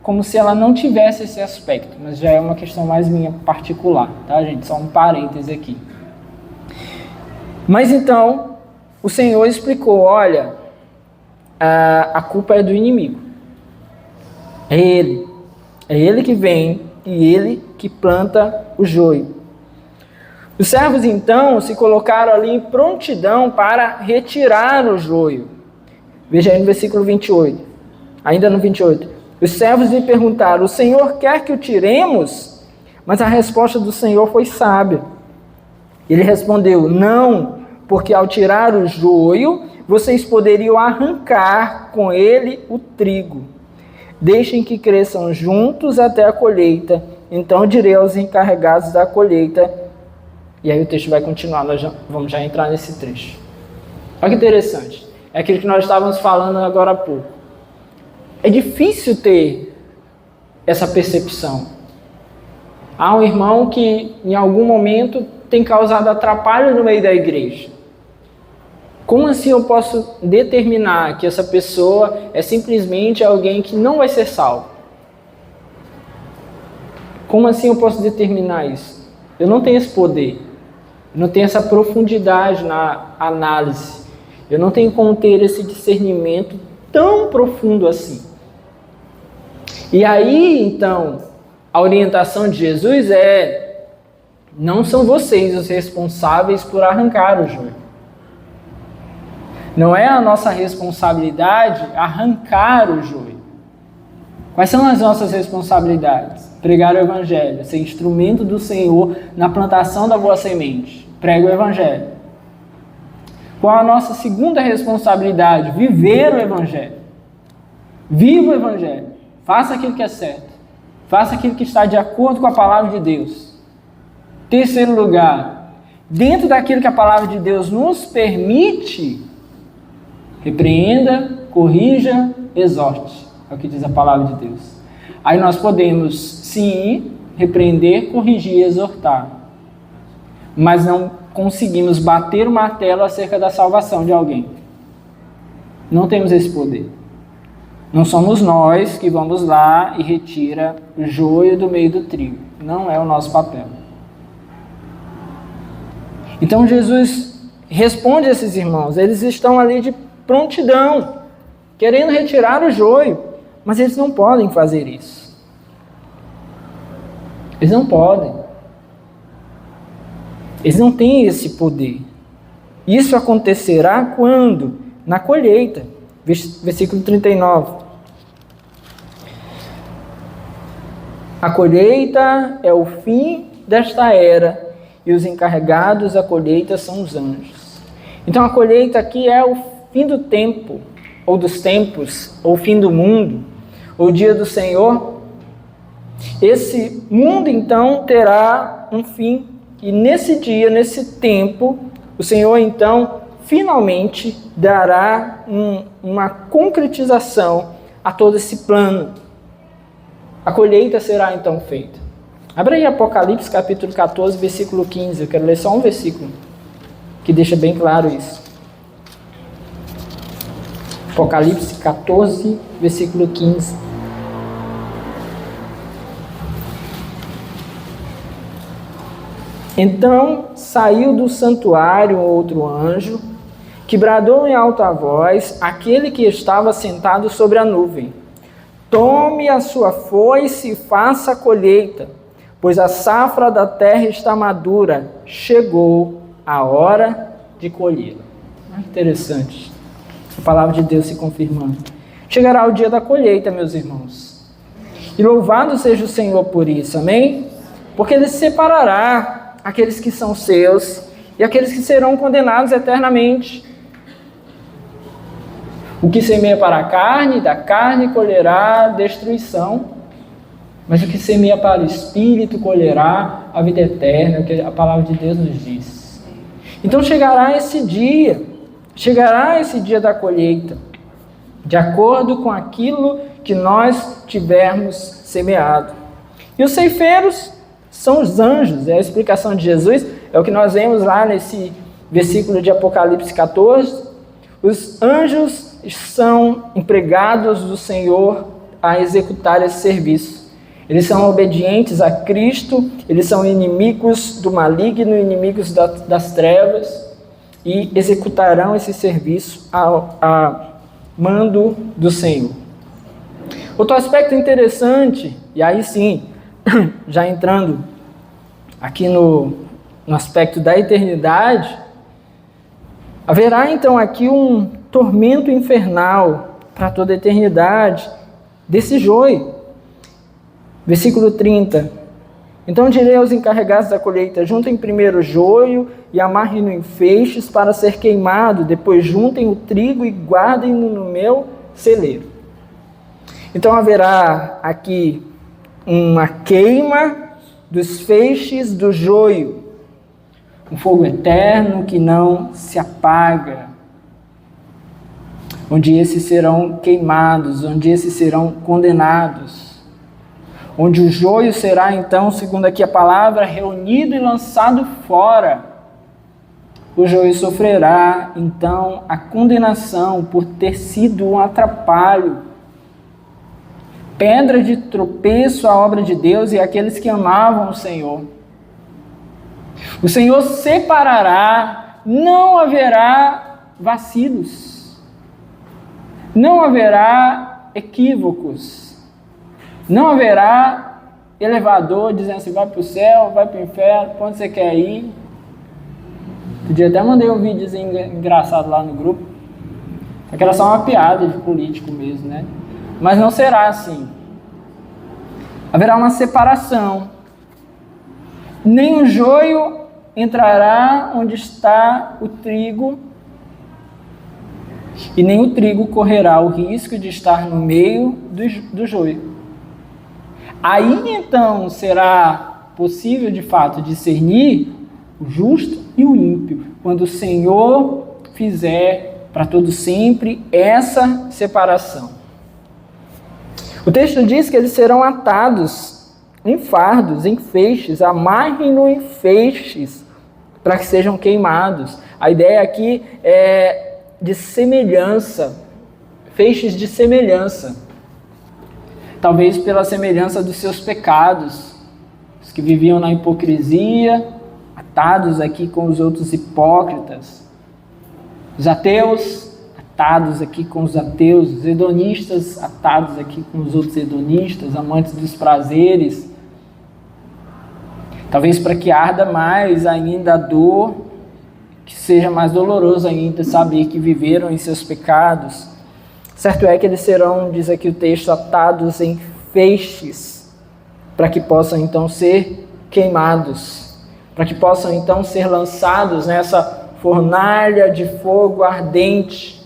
como se ela não tivesse esse aspecto, mas já é uma questão mais minha particular, tá, gente? Só um parêntese aqui. Mas então, o Senhor explicou, olha, a culpa é do inimigo. É ele que vem e ele que planta o joio. Os servos então se colocaram ali em prontidão para retirar o joio. Veja aí no versículo 28, ainda no 28. Os servos lhe perguntaram, o Senhor quer que o tiremos? Mas a resposta do Senhor foi sábia. Ele respondeu, não, porque ao tirar o joio, vocês poderiam arrancar com ele o trigo. Deixem que cresçam juntos até a colheita, então direi aos encarregados da colheita. E aí o texto vai continuar, vamos já entrar nesse trecho. Olha que interessante, é aquilo que nós estávamos falando agora há pouco. É difícil ter essa percepção. Há um irmão que em algum momento tem causado atrapalho no meio da igreja. Como assim eu posso determinar que essa pessoa é simplesmente alguém que não vai ser salvo? Como assim eu posso determinar isso? Eu não tenho esse poder. Eu não tenho essa profundidade na análise. Eu não tenho como ter esse discernimento tão profundo assim. E aí, então, a orientação de Jesus é, não são vocês os responsáveis por arrancar o joio. Não é a nossa responsabilidade arrancar o joio. Quais são as nossas responsabilidades? Pregar o Evangelho, ser instrumento do Senhor na plantação da boa semente. Prega o Evangelho. Qual a nossa segunda responsabilidade? Viver o Evangelho. Viva o Evangelho. Faça aquilo que é certo. Faça aquilo que está de acordo com a palavra de Deus. Terceiro lugar, dentro daquilo que a palavra de Deus nos permite, repreenda, corrija, exorte. É o que diz a palavra de Deus. Aí nós podemos, sim, repreender, corrigir e exortar. Mas não conseguimos bater o martelo acerca da salvação de alguém. Não temos esse poder. Não somos nós que vamos lá e retira o joio do meio do trigo. Não é o nosso papel. Então Jesus responde a esses irmãos. Eles estão ali de prontidão, querendo retirar o joio. Mas eles não podem fazer isso. Eles não podem. Eles não têm esse poder. Isso acontecerá quando? Na colheita. Versículo 39. A colheita é o fim desta era, e os encarregados da colheita são os anjos. Então a colheita aqui é o fim do tempo, ou dos tempos, ou o fim do mundo, ou o dia do Senhor. Esse mundo então terá um fim, e nesse dia, nesse tempo, o Senhor então finalmente dará uma concretização a todo esse plano. A colheita será então feita. Abra aí Apocalipse capítulo 14, versículo 15. Eu quero ler só um versículo que deixa bem claro isso. Apocalipse 14, versículo 15. Então saiu do santuário outro anjo, que bradou em alta voz, aquele que estava sentado sobre a nuvem: tome a sua foice e faça a colheita, pois a safra da terra está madura, chegou a hora de colhê-la. Interessante, a palavra de Deus se confirmando. Chegará o dia da colheita, meus irmãos, e louvado seja o Senhor por isso, amém? Porque Ele separará aqueles que são seus e aqueles que serão condenados eternamente. O que semeia para a carne, da carne colherá destruição, mas o que semeia para o Espírito colherá a vida eterna, o que a palavra de Deus nos diz. Então chegará esse dia da colheita, de acordo com aquilo que nós tivermos semeado. E os ceifeiros são os anjos, é a explicação de Jesus, é o que nós vemos lá nesse versículo de Apocalipse 14. Os anjos são empregados do Senhor a executar esse serviço. Eles são obedientes a Cristo, eles são inimigos do maligno, inimigos das trevas, e executarão esse serviço a mando do Senhor. Outro aspecto interessante, e aí sim, já entrando aqui no aspecto da eternidade, haverá então aqui um tormento infernal para toda a eternidade desse joio. Versículo 30. Então direi aos encarregados da colheita: juntem primeiro o joio e amarrem-no em feixes para ser queimado, depois juntem o trigo e guardem-no no meu celeiro. Então haverá aqui uma queima dos feixes do joio, um fogo eterno que não se apaga, onde esses serão queimados, onde esses serão condenados, onde o joio será então, segundo aqui a palavra, reunido e lançado fora. O joio sofrerá então a condenação por ter sido um atrapalho, pedra de tropeço à obra de Deus e àqueles que amavam o Senhor. O Senhor separará, não haverá vacilos, não haverá equívocos, não haverá elevador dizendo assim: vai para o céu, vai para o inferno, para onde você quer ir. Outro dia até mandei um videozinho engraçado lá no grupo, só que era só uma piada de político mesmo, né? Mas não será assim. Haverá uma separação. Nem o joio entrará onde está o trigo, e nem o trigo correrá o risco de estar no meio do joio. Aí então será possível de fato discernir o justo e o ímpio, quando o Senhor fizer para todo sempre essa separação. O texto diz que eles serão atados em fardos, em feixes, amarrem-no em feixes, para que sejam queimados. A ideia aqui é de semelhança, feixes de semelhança. Talvez pela semelhança dos seus pecados, os que viviam na hipocrisia, atados aqui com os outros hipócritas, os ateus, atados aqui com os ateus, os hedonistas, atados aqui com os outros hedonistas, amantes dos prazeres. Talvez para que arda mais ainda a dor, que seja mais doloroso ainda saber que viveram em seus pecados. Certo é que eles serão, diz aqui o texto, atados em feixes, para que possam então ser queimados, para que possam então ser lançados nessa fornalha de fogo ardente.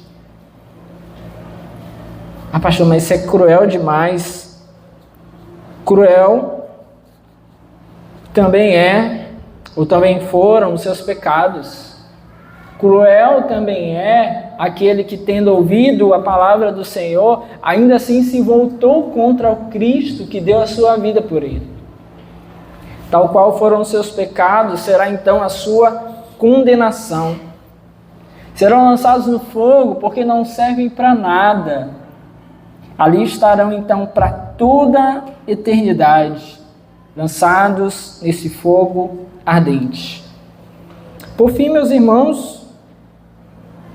Ah, pastor, mas isso é cruel demais. Cruel também é, ou também foram os seus pecados. Cruel também é aquele que, tendo ouvido a palavra do Senhor, ainda assim se voltou contra o Cristo que deu a sua vida por ele. Tal qual foram os seus pecados, será então a sua condenação. Serão lançados no fogo porque não servem para nada. Ali estarão então para toda a eternidade, lançados nesse fogo ardente. Por fim, meus irmãos,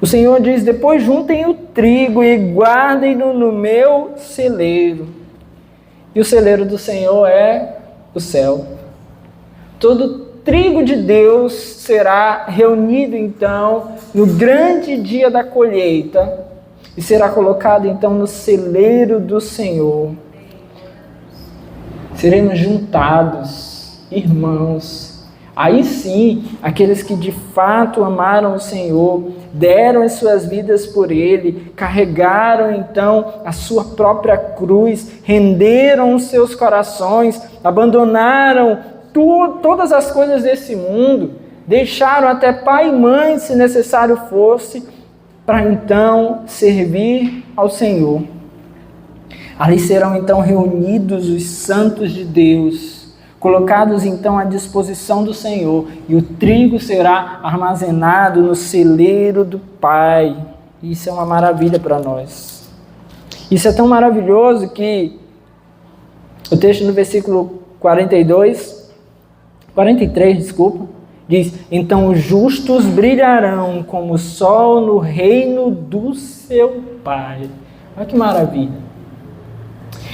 o Senhor diz: depois juntem o trigo e guardem-no no meu celeiro. E o celeiro do Senhor é o céu. Todo trigo de Deus será reunido então no grande dia da colheita e será colocado então no celeiro do Senhor. Seremos juntados, irmãos. Aí sim, aqueles que de fato amaram o Senhor, deram as suas vidas por Ele, carregaram então a sua própria cruz, renderam os seus corações, abandonaram todas as coisas desse mundo, deixaram até pai e mãe, se necessário fosse, para então servir ao Senhor. Ali serão então reunidos os santos de Deus, colocados então à disposição do Senhor, e o trigo será armazenado no celeiro do Pai. Isso é uma maravilha para nós. Isso é tão maravilhoso que o texto no versículo 43, diz: então os justos brilharão como o sol no reino do seu Pai. Olha que maravilha.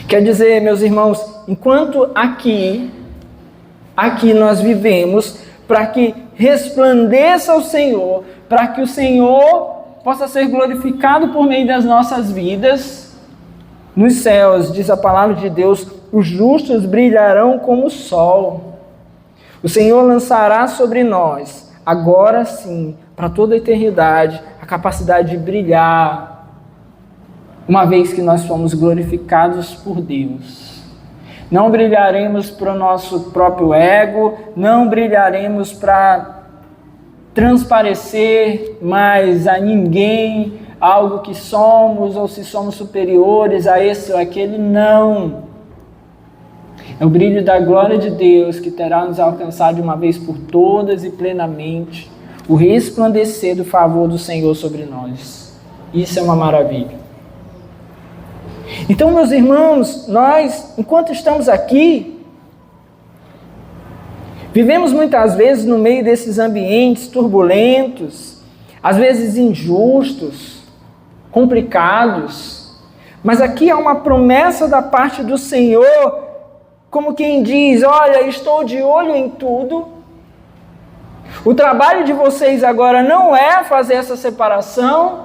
Quer dizer, meus irmãos, enquanto aqui nós vivemos para que resplandeça o Senhor, para que o Senhor possa ser glorificado por meio das nossas vidas, nos céus, diz a palavra de Deus, os justos brilharão como o sol. O Senhor lançará sobre nós, agora sim, para toda a eternidade, a capacidade de brilhar, uma vez que nós fomos glorificados por Deus. Não brilharemos para o nosso próprio ego, não brilharemos para transparecer mais a ninguém algo que somos, ou se somos superiores a esse ou aquele, não. É o brilho da glória de Deus que terá nos alcançado de uma vez por todas e plenamente o resplandecer do favor do Senhor sobre nós. Isso é uma maravilha. Então, meus irmãos, nós, enquanto estamos aqui, vivemos muitas vezes no meio desses ambientes turbulentos, às vezes injustos, complicados, mas aqui há uma promessa da parte do Senhor, como quem diz: olha, estou de olho em tudo. O trabalho de vocês agora não é fazer essa separação.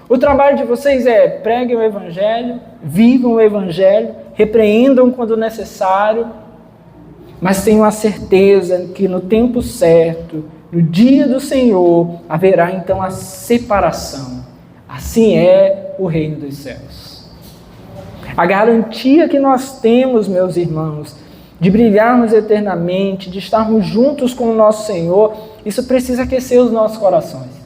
O trabalho de vocês é preguem o Evangelho, vivam o Evangelho, repreendam quando necessário, mas tenham a certeza que no tempo certo, no dia do Senhor, haverá então a separação. Assim é o reino dos céus. A garantia que nós temos, meus irmãos, de brilharmos eternamente, de estarmos juntos com o nosso Senhor, isso precisa aquecer os nossos corações.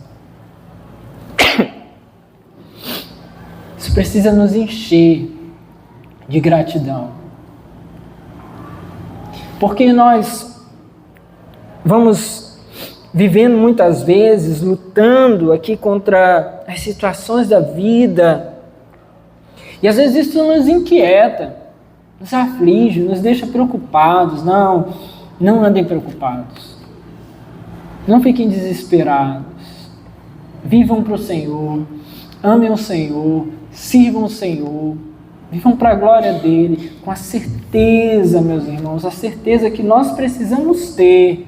Isso precisa nos encher de gratidão. Porque nós vamos vivendo muitas vezes, lutando aqui contra as situações da vida, e às vezes isso nos inquieta, nos aflige, nos deixa preocupados. Não andem preocupados. Não fiquem desesperados. Vivam para o Senhor, amem o Senhor, sirvam o Senhor, vivam para a glória dEle, com a certeza, meus irmãos, a certeza que nós precisamos ter,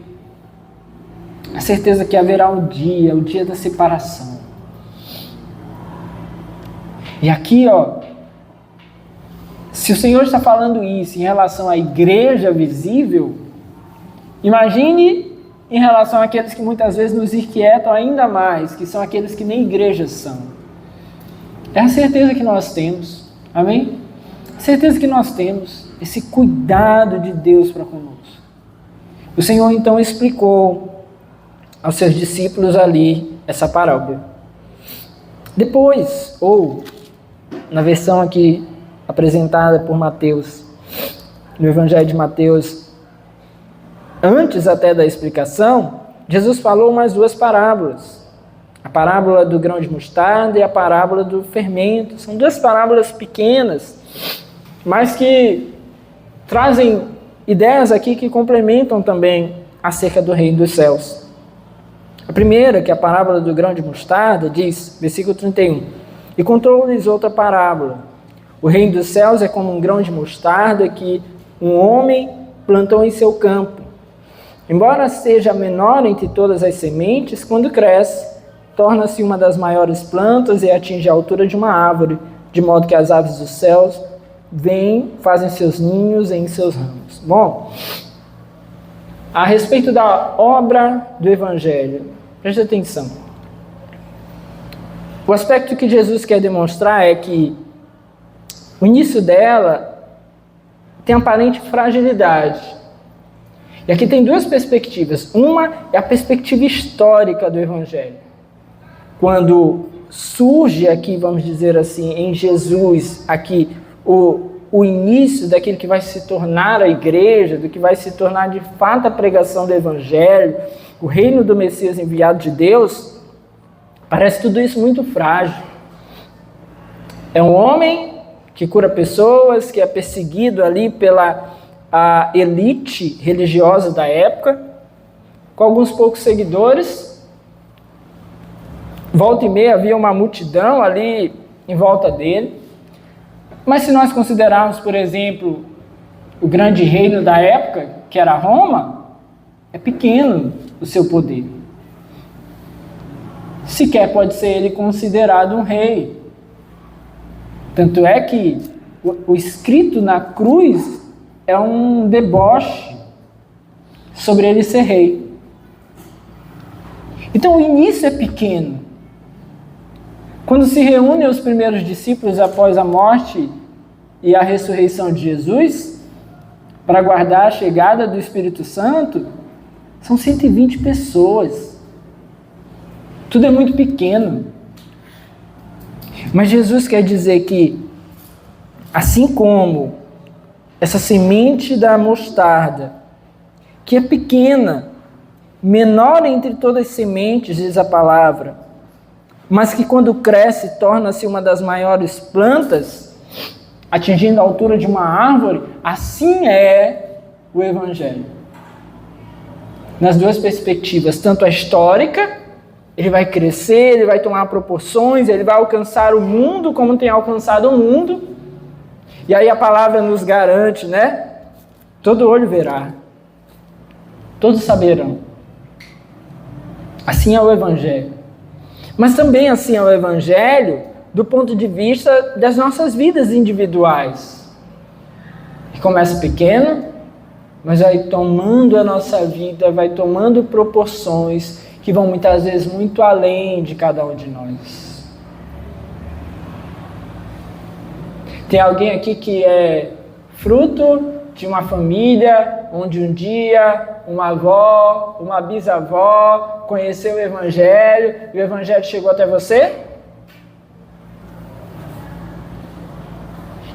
a certeza que haverá o dia da separação. E aqui, se o Senhor está falando isso em relação à igreja visível, imagine em relação àqueles que muitas vezes nos inquietam ainda mais, que são aqueles que nem igrejas são. É a certeza que nós temos, amém? A certeza que nós temos, esse cuidado de Deus para conosco. O Senhor então explicou aos seus discípulos ali essa parábola. Depois, ou na versão aqui apresentada por Mateus, no Evangelho de Mateus, Antes até da explicação, Jesus falou mais duas parábolas. A parábola do grão de mostarda e a parábola do fermento. São duas parábolas pequenas, mas que trazem ideias aqui que complementam também acerca do reino dos céus. A primeira, que é a parábola do grão de mostarda, diz, versículo 31, e contou-lhes outra parábola. O reino dos céus é como um grão de mostarda que um homem plantou em seu campo. Embora seja a menor entre todas as sementes, quando cresce, torna-se uma das maiores plantas e atinge a altura de uma árvore, de modo que as aves dos céus vêm, fazem seus ninhos em seus ramos. Bom, a respeito da obra do Evangelho, preste atenção. O aspecto que Jesus quer demonstrar é que o início dela tem aparente fragilidade. E aqui tem duas perspectivas. Uma é a perspectiva histórica do Evangelho. Quando surge aqui, vamos dizer assim, em Jesus, aqui o início daquilo que vai se tornar a igreja, do que vai se tornar de fato a pregação do Evangelho, o reino do Messias enviado de Deus, parece tudo isso muito frágil. É um homem que cura pessoas, que é perseguido ali pela a elite religiosa da época, com alguns poucos seguidores. Volta e meia havia uma multidão ali em volta dele. Mas se nós considerarmos, por exemplo, o grande reino da época, que era Roma, é pequeno o seu poder. Sequer pode ser ele considerado um rei. Tanto é que o escrito na cruz é um deboche sobre ele ser rei. Então o início é pequeno. Quando se reúnem os primeiros discípulos após a morte e a ressurreição de Jesus, para aguardar a chegada do Espírito Santo, são 120 pessoas. Tudo é muito pequeno. Mas Jesus quer dizer que, assim como essa semente da mostarda, que é pequena, menor entre todas as sementes, diz a palavra, mas que quando cresce torna-se uma das maiores plantas, atingindo a altura de uma árvore, assim é o Evangelho. Nas duas perspectivas, tanto a histórica, ele vai crescer, ele vai tomar proporções, ele vai alcançar o mundo como tem alcançado o mundo. E aí a palavra nos garante, né? Todo olho verá, todos saberão. Assim é o Evangelho. Mas também assim é o Evangelho do ponto de vista das nossas vidas individuais. Que começa pequeno, mas vai tomando a nossa vida, vai tomando proporções que vão muitas vezes muito além de cada um de nós. Tem alguém aqui que é fruto de uma família onde um dia uma avó, uma bisavó conheceu o Evangelho e o Evangelho chegou até você?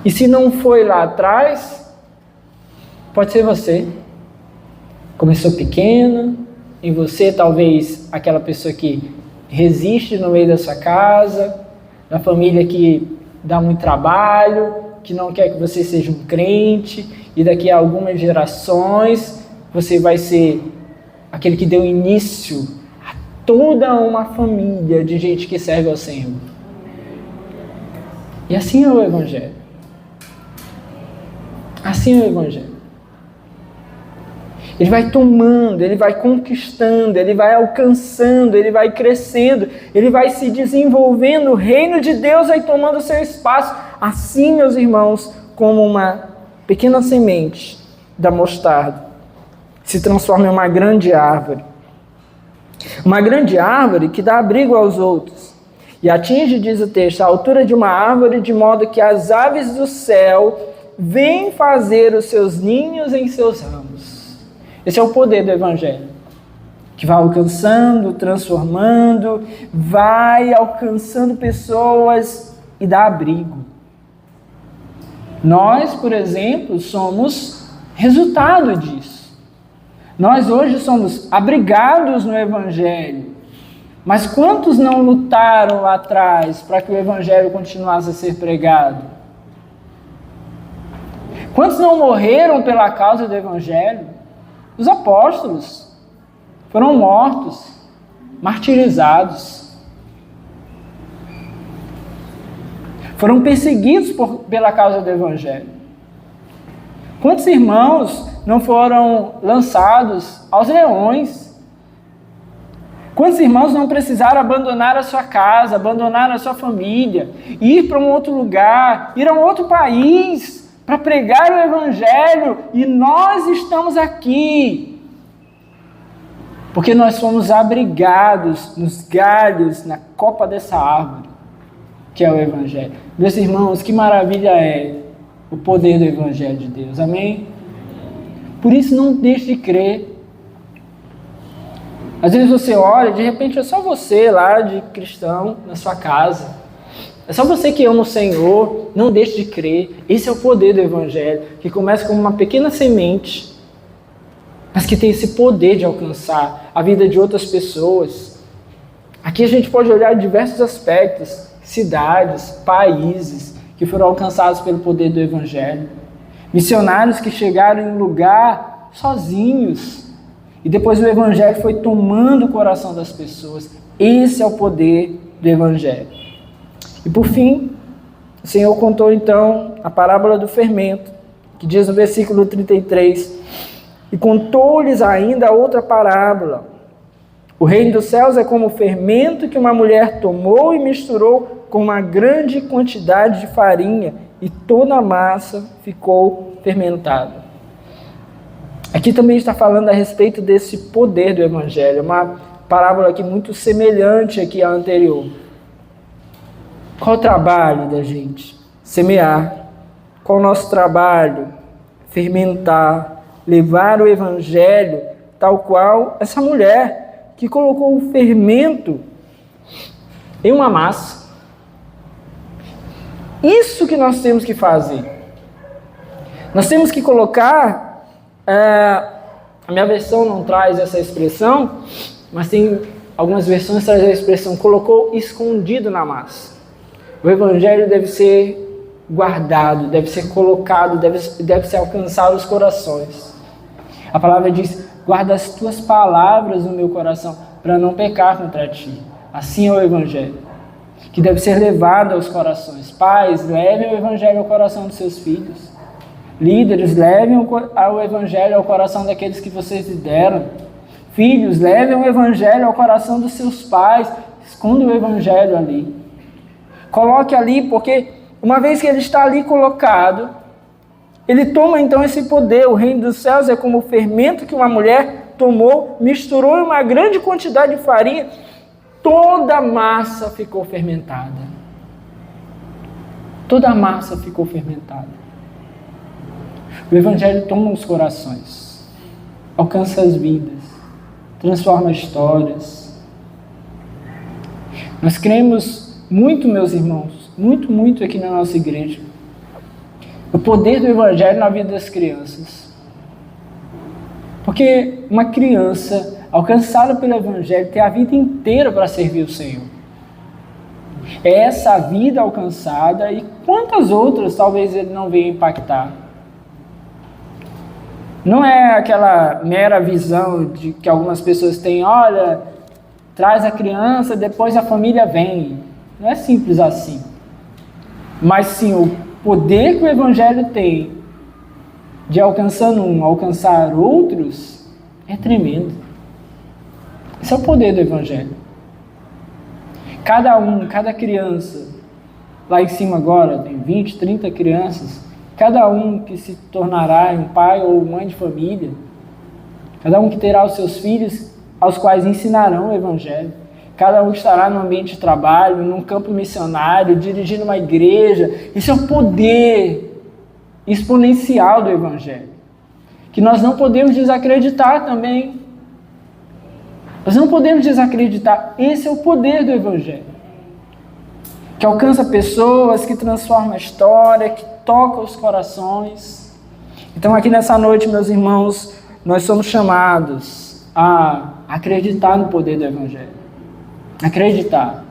E se não foi lá atrás, pode ser você. Começou pequeno, em você talvez aquela pessoa que resiste no meio da sua casa, na família que dá muito trabalho, que não quer que você seja um crente, e daqui a algumas gerações você vai ser aquele que deu início a toda uma família de gente que serve ao Senhor. E assim é o Evangelho. Assim é o Evangelho. Ele vai tomando, ele vai conquistando, ele vai alcançando, ele vai crescendo, ele vai se desenvolvendo, o reino de Deus vai tomando seu espaço. Assim, meus irmãos, como uma pequena semente da mostarda se transforma em uma grande árvore. Uma grande árvore que dá abrigo aos outros e atinge, diz o texto, a altura de uma árvore, de modo que as aves do céu vêm fazer os seus ninhos em seus ramos. Esse é o poder do Evangelho, que vai alcançando, transformando, vai alcançando pessoas e dá abrigo. Nós, por exemplo, somos resultado disso. Nós hoje somos abrigados no Evangelho. Mas quantos não lutaram lá atrás para que o Evangelho continuasse a ser pregado? Quantos não morreram pela causa do Evangelho? Os apóstolos foram mortos, martirizados. Foram perseguidos pela causa do Evangelho. Quantos irmãos não foram lançados aos leões? Quantos irmãos não precisaram abandonar a sua casa, abandonar a sua família, ir para um outro lugar, ir a um outro país para pregar o Evangelho, e nós estamos aqui porque nós fomos abrigados nos galhos, na copa dessa árvore, que é o Evangelho. Meus irmãos, que maravilha é o poder do Evangelho de Deus, amém? Por isso não deixe de crer. Às vezes você olha, de repente é só você lá de cristão na sua casa. É só você que ama o Senhor, não deixe de crer. Esse é o poder do Evangelho, que começa como uma pequena semente, mas que tem esse poder de alcançar a vida de outras pessoas. Aqui a gente pode olhar diversos aspectos, cidades, países que foram alcançados pelo poder do Evangelho. Missionários que chegaram em um lugar sozinhos, e depois o Evangelho foi tomando o coração das pessoas. Esse é o poder do Evangelho. E por fim, o Senhor contou então a parábola do fermento, que diz no versículo 33, e contou-lhes ainda outra parábola. O reino dos céus é como o fermento que uma mulher tomou e misturou com uma grande quantidade de farinha, e toda a massa ficou fermentada. Aqui também está falando a respeito desse poder do Evangelho, uma parábola aqui muito semelhante aqui à anterior. Qual o trabalho da gente? Semear. Qual o nosso trabalho? Fermentar, levar o Evangelho, tal qual essa mulher que colocou o fermento em uma massa. Isso que nós temos que fazer. Nós temos que colocar, a minha versão não traz essa expressão, mas tem algumas versões que trazem a expressão, colocou escondido na massa. O Evangelho deve ser guardado, deve ser colocado, deve ser alcançar os corações. A palavra diz, guarda as tuas palavras no meu coração, para não pecar contra ti. Assim é o Evangelho, que deve ser levado aos corações. Pais, levem o Evangelho ao coração dos seus filhos. Líderes, levem o Evangelho ao coração daqueles que vocês lideram. Filhos, levem o Evangelho ao coração dos seus pais. Esconda o Evangelho ali. Coloque ali, porque uma vez que ele está ali colocado, ele toma então esse poder. O reino dos céus é como o fermento que uma mulher tomou, misturou em uma grande quantidade de farinha, toda a massa ficou fermentada. Toda a massa ficou fermentada. O Evangelho toma os corações, alcança as vidas, transforma histórias. Nós cremos muito, meus irmãos, muito aqui na nossa igreja, o poder do Evangelho na vida das crianças. Porque uma criança alcançada pelo Evangelho tem a vida inteira para servir o Senhor. É essa vida alcançada, e quantas outras talvez ele não venha impactar. Não é aquela mera visão de que algumas pessoas têm, olha, traz a criança, depois a família vem. Não é simples assim. Mas sim, o poder que o Evangelho tem de alcançando um, alcançar outros, é tremendo. Esse é o poder do Evangelho. Cada criança, lá em cima agora, tem 20, 30 crianças, cada um que se tornará um pai ou mãe de família, cada um que terá os seus filhos, aos quais ensinarão o Evangelho, cada um que estará no ambiente de trabalho, num campo missionário, dirigindo uma igreja. Isso é o poder exponencial do Evangelho, que nós não podemos desacreditar também. Nós não podemos desacreditar. Esse é o poder do Evangelho, que alcança pessoas, que transforma a história, que toca os corações. Então aqui nessa noite, meus irmãos, nós somos chamados a acreditar no poder do Evangelho. Acreditar.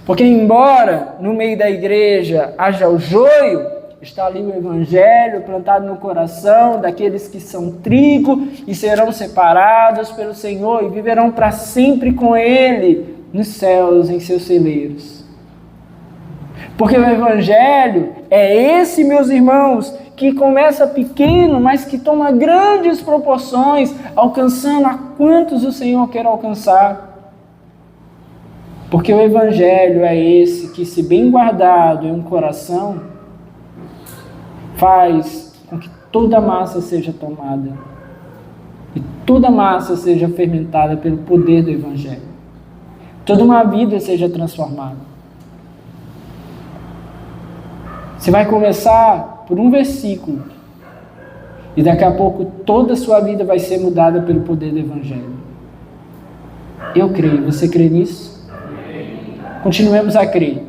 Porque embora no meio da igreja haja o joio, está ali o Evangelho plantado no coração daqueles que são trigo e serão separados pelo Senhor e viverão para sempre com Ele nos céus, em seus celeiros. Porque o Evangelho é esse, meus irmãos, que começa pequeno, mas que toma grandes proporções, alcançando a quantos o Senhor quer alcançar. Porque o Evangelho é esse que, se bem guardado em um coração, faz com que toda a massa seja tomada e toda a massa seja fermentada pelo poder do Evangelho. Toda uma vida seja transformada. Você vai começar por um versículo e daqui a pouco toda a sua vida vai ser mudada pelo poder do Evangelho. Eu creio. Você crê nisso? Continuemos a crer,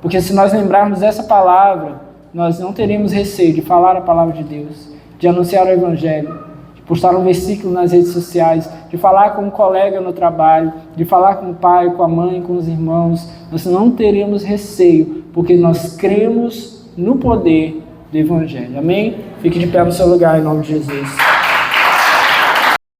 porque se nós lembrarmos dessa palavra, nós não teremos receio de falar a palavra de Deus, de anunciar o Evangelho, de postar um versículo nas redes sociais, de falar com um colega no trabalho, de falar com o pai, com a mãe, com os irmãos. Nós não teremos receio, porque nós cremos no poder do Evangelho. Amém? Fique de pé no seu lugar, em nome de Jesus.